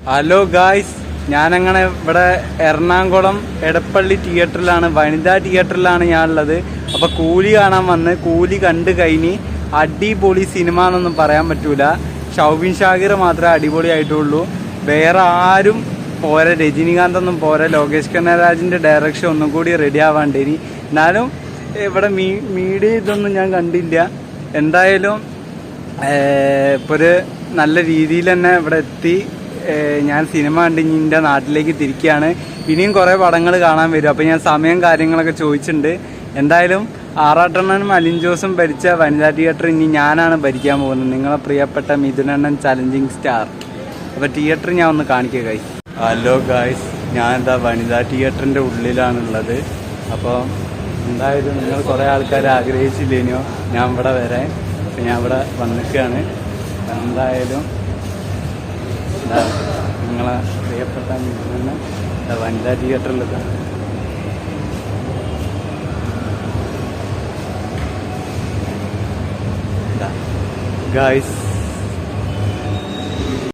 Hello guys, ഞാനങ്ങനെ ഇവിടെ എറണാകുളം എടപ്പള്ളി തിയേറ്ററിലാണ്, വനിതാ തിയേറ്ററിലാണ് ഞാനുള്ളത്. അപ്പോൾ കൂലി കാണാൻ വന്ന് കൂലി കണ്ട് കഴിഞ്ഞ് അടിപൊളി സിനിമ എന്നൊന്നും പറയാൻ പറ്റൂല. ഷൗബിൻ ഷാഹിർ മാത്രമേ അടിപൊളിയായിട്ടുള്ളൂ, വേറെ ആരും പോരെ. രജനീകാന്തൊന്നും പോരെ. ലോകേഷ് കനകരാജിൻ്റെ ഡയറക്ഷൻ ഒന്നും കൂടി റെഡി ആവാണ്ടേനി. എന്നാലും ഇവിടെ മീഡിയ ഇതൊന്നും ഞാൻ കണ്ടില്ല. എന്തായാലും ഇപ്പോൾ ഒരു നല്ല രീതിയിൽ തന്നെ ഇവിടെ എത്തി. ഞാൻ സിനിമ കണ്ട് എൻ്റെ നാട്ടിലേക്ക് തിരിക്കുകയാണ്. ഇനിയും കുറേ പടങ്ങൾ കാണാൻ വരും. അപ്പോൾ ഞാൻ സമയം കാര്യങ്ങളൊക്കെ ചോദിച്ചിട്ടുണ്ട്. എന്തായാലും ആറാട്ടണ്ണനും അലിൻ ജോസും ഭരിച്ച വനിതാ തിയേറ്റർ ഇനി ഞാനാണ് ഭരിക്കാൻ പോകുന്നത്, നിങ്ങളെ പ്രിയപ്പെട്ട മിഥുനണ്ണൻ ചലഞ്ചിങ് സ്റ്റാർ. അപ്പോൾ തിയേറ്റർ ഞാൻ ഒന്ന് കാണിക്കുക ഗൈസ്. ഹലോ ഗൈസ്, ഞാൻ എന്താ വനിതാ തിയേറ്ററിൻ്റെ ഉള്ളിലാണുള്ളത്. അപ്പോൾ എന്തായാലും നിങ്ങൾ കുറേ ആൾക്കാർ ആഗ്രഹിച്ചില്ലേനോ ഞാൻ ഇവിടെ വരാൻ. ഞാൻ ഇവിടെ വന്നിക്കുകയാണ്. എന്തായാലും നിങ്ങളെ പ്രിയപ്പെട്ട മിഥുനണ്ണൻ വനിതാ തിയേറ്ററിലെത്താണ്. ഗായ്സ്